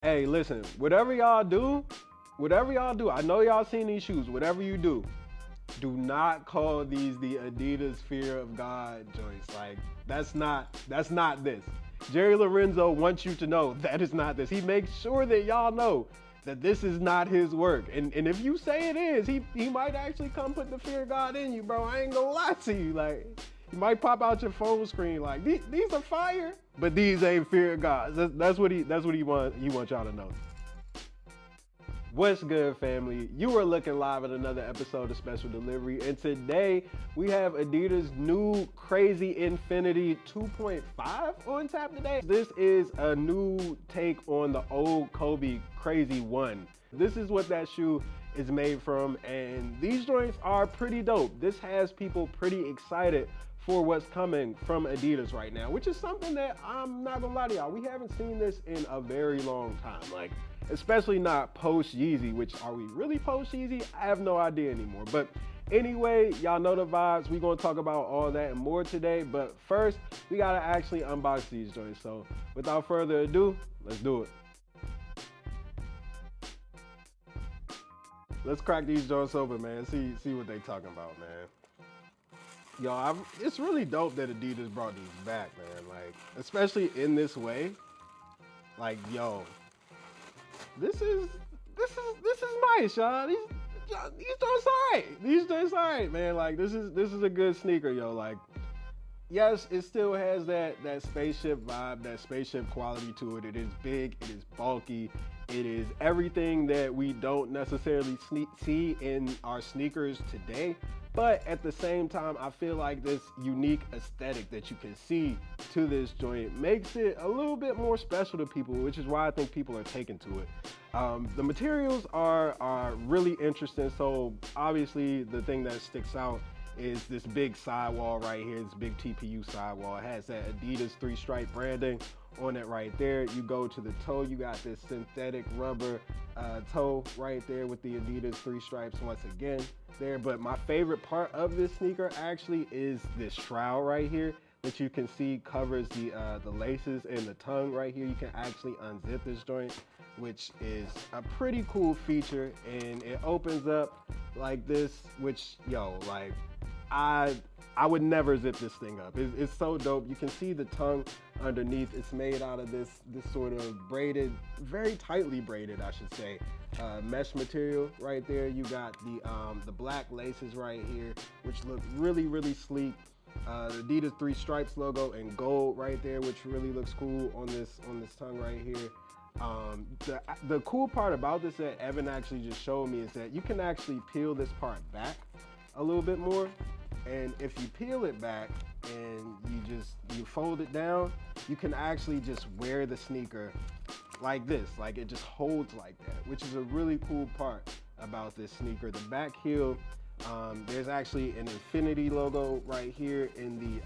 Hey, listen, whatever y'all do, I know y'all seen these shoes, whatever you do not call these the Adidas Fear of God joints. Like, that's not this. Jerry Lorenzo wants you to know that is not this. He makes sure that y'all know that this is not his work. And if you say it is, he might actually come put the fear of God in you, bro. I ain't gonna lie to you. Like, you might pop out your phone screen like these are fire, but these ain't fear of God. That's what he want y'all to know. What's good, family? You are looking live at another episode of Special Delivery, and today we have Adidas' new Crazy Infinity 2.5 on tap today. This is a new take on the old Kobe Crazy 1. This is what that shoe is made from, and these joints are pretty dope. This has people pretty excited for what's coming from Adidas right now, which is something that I'm not gonna lie to y'all, we haven't seen this in a very long time. Like, especially not post Yeezy, which are we really post Yeezy? I have no idea anymore. But anyway, y'all know the vibes. We're gonna talk about all that and more today. But first, we gotta actually unbox these joints. So without further ado, let's do it. Let's crack these joints open, man. See what they talking about, man. Yo, it's really dope that Adidas brought these back, man. Like, especially in this way. Like, yo, this is nice, y'all. These joints alright. These joints alright, man. Like, this is a good sneaker, yo. Like, yes, it still has that spaceship vibe, that spaceship quality to it. It is big, it is bulky, it is everything that we don't necessarily see in our sneakers today. But at the same time, I feel like this unique aesthetic that you can see to this joint makes it a little bit more special to people, which is why I think people are taken to it. The materials are really interesting. So obviously the thing that sticks out is this big sidewall right here, this big TPU sidewall. It has that Adidas 3-stripe branding on it right there. You go to the toe, you got this synthetic rubber toe right there with the Adidas 3 stripes once again there. But my favorite part of this sneaker actually is this shroud right here that you can see covers the laces and the tongue right here. You can actually unzip this joint, which is a pretty cool feature, and it opens up like this, which, yo, like, I would never zip this thing up. It's so dope. You can see the tongue underneath. It's made out of this sort of braided, very tightly braided, I should say, mesh material right there. You got the black laces right here, which look really, really sleek. The Adidas 3 stripes logo in gold right there, which really looks cool on this tongue right here. The cool part about this that Evan actually just showed me is that you can actually peel this part back a little bit more, and if you peel it back and you fold it down, you can actually just wear the sneaker like this. Like, it just holds like that, which is a really cool part about this sneaker. The back heel, there's actually an infinity logo right here in the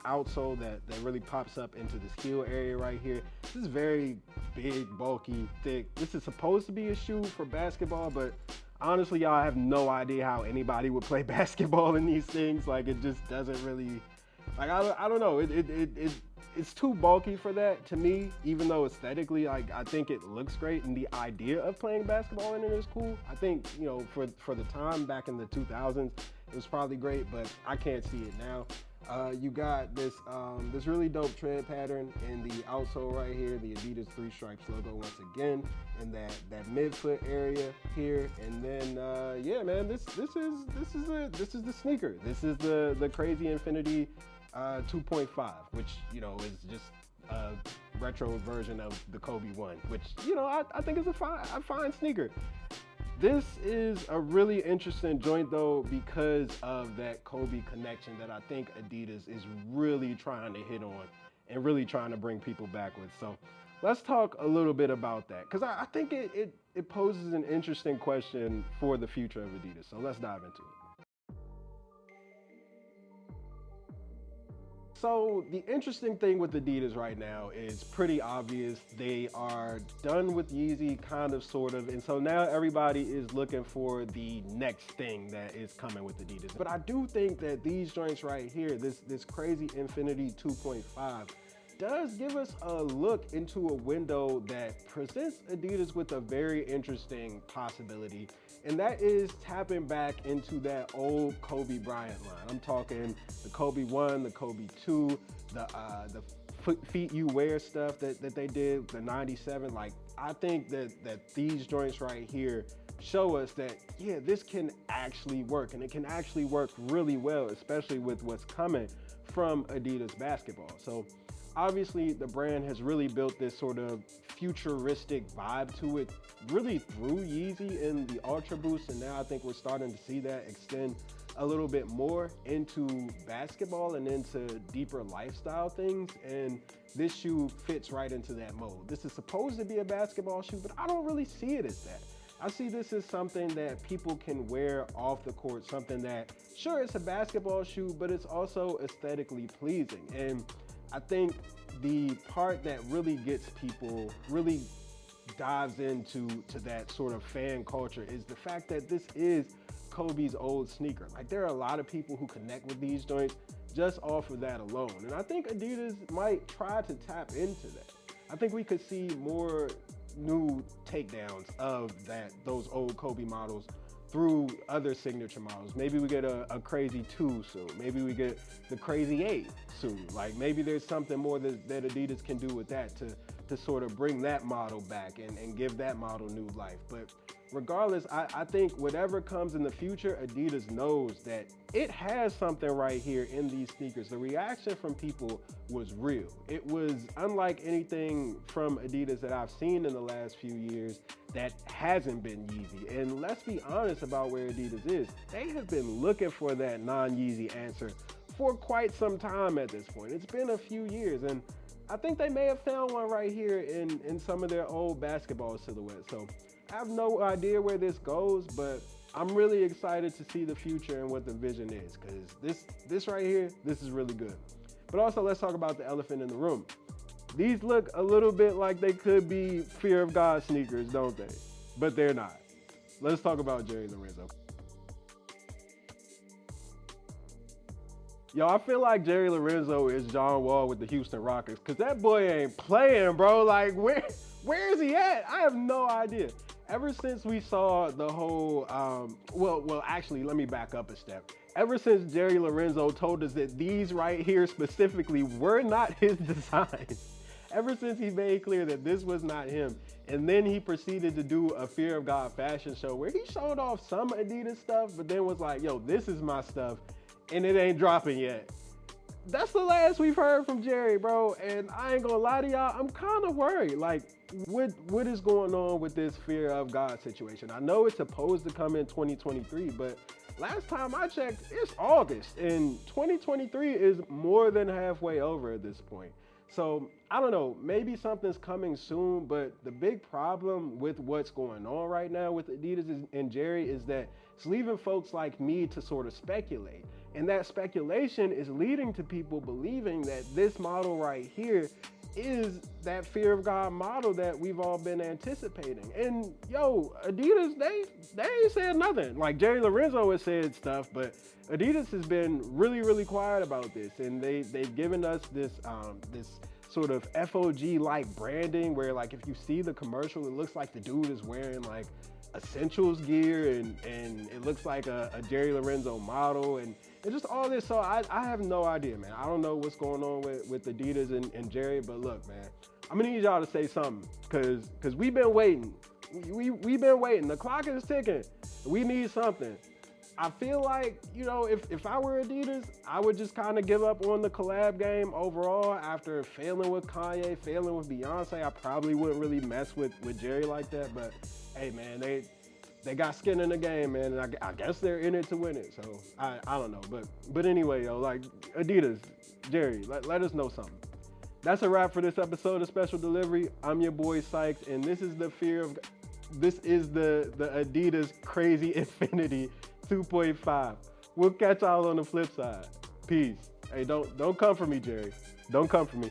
outsole that really pops up into this heel area right here. This is very big, bulky, thick. This is supposed to be a shoe for basketball, but honestly, y'all, I have no idea how anybody would play basketball in these things. Like, it just doesn't really, like, I don't know. It's too bulky for that to me, even though aesthetically, like, I think it looks great, and the idea of playing basketball in it is cool. I think, you know, for the time back in the 2000s, it was probably great, but I can't see it now. You got this really dope tread pattern in the outsole right here, the Adidas 3 stripes logo once again in that midfoot area here, and then yeah, man, this is the sneaker. This is the Crazy Infinity 2.5, which, you know, is just a retro version of the Kobe 1, which, you know, I think is a fine sneaker. This is a really interesting joint though because of that Kobe connection that I think Adidas is really trying to hit on and really trying to bring people back with. So let's talk a little bit about that, because I think it poses an interesting question for the future of Adidas. So let's dive into it. So the interesting thing with Adidas right now is pretty obvious. They are done with Yeezy, kind of, sort of, and so now everybody is looking for the next thing that is coming with Adidas. But I do think that these joints right here, this Crazy Infinity 2.5, does give us a look into a window that presents Adidas with a very interesting possibility, and that is tapping back into that old Kobe Bryant line. I'm talking the Kobe 1, the Kobe 2, the feet you wear stuff that they did, the 97. Like, I think that these joints right here show us that, yeah, this can actually work, and it can actually work really well, especially with what's coming from Adidas basketball. So obviously the brand has really built this sort of futuristic vibe to it, really through Yeezy and the Ultra Boost, and now I think we're starting to see that extend a little bit more into basketball and into deeper lifestyle things, and this shoe fits right into that mold. This is supposed to be a basketball shoe, but I don't really see it as that. I see this as something that people can wear off the court, something that, sure, it's a basketball shoe, but it's also aesthetically pleasing. And I think the part that really gets people, really dives into that sort of fan culture is the fact that this is Kobe's old sneaker. Like, there are a lot of people who connect with these joints just off of that alone. And I think Adidas might try to tap into that. I think we could see more new takedowns of those old Kobe models through other signature models. Maybe we get a Crazy 2 soon. Maybe we get the Crazy 8 soon. Like, maybe there's something more that Adidas can do with that to sort of bring that model back and give that model new life. But regardless, I think whatever comes in the future, Adidas knows that it has something right here in these sneakers. The reaction from people was real. It was unlike anything from Adidas that I've seen in the last few years that hasn't been Yeezy. And let's be honest about where Adidas is. They have been looking for that non-Yeezy answer for quite some time at this point. It's been a few years, and I think they may have found one right here in some of their old basketball silhouettes. So I have no idea where this goes, but I'm really excited to see the future and what the vision is, because this right here, this is really good. But also, let's talk about the elephant in the room. These look a little bit like they could be Fear of God sneakers, don't they? But they're not. Let's talk about Jerry Lorenzo. Yo, I feel like Jerry Lorenzo is John Wall with the Houston Rockets, because that boy ain't playing, bro. Like, where is he at? I have no idea. Ever since we saw the whole, actually, let me back up a step. Ever since Jerry Lorenzo told us that these right here specifically were not his designs, ever since he made clear that this was not him, and then he proceeded to do a Fear of God fashion show where he showed off some Adidas stuff, but then was like, yo, this is my stuff, and it ain't dropping yet. That's the last we've heard from Jerry, bro, and I ain't gonna lie to y'all, I'm kind of worried. Like, what is going on with this Fear of God situation? I know it's supposed to come in 2023, but last time I checked, it's August, and 2023 is more than halfway over at this point. So I don't know, maybe something's coming soon, but the big problem with what's going on right now with Adidas and Jerry is that it's leaving folks like me to sort of speculate. And that speculation is leading to people believing that this model right here is that Fear of God model that we've all been anticipating. And yo, Adidas, they ain't said nothing. Like, Jerry Lorenzo has said stuff, but Adidas has been really, really quiet about this. And they've given us this sort of FOG-like branding where, like, if you see the commercial, it looks like the dude is wearing like Essentials gear, and it looks like a Jerry Lorenzo model, and just all this. So I have no idea, man. I don't know what's going on with Adidas and Jerry, but look, man, I'm gonna need y'all to say something, cause we've been waiting. We've been waiting. The clock is ticking. We need something. I feel like, you know, if I were Adidas, I would just kind of give up on the collab game overall. After failing with Kanye, failing with Beyonce, I probably wouldn't really mess with Jerry like that. But hey, man, they got skin in the game, man, and I guess they're in it to win it. So I don't know, but anyway, yo, like, Adidas, Jerry, let us know something. That's a wrap for this episode of Special Delivery. I'm your boy Sykes, and this is the Adidas Crazy Infinity 2.5. We'll catch y'all on the flip side. Peace. Hey, don't come for me, Jerry. Don't come for me.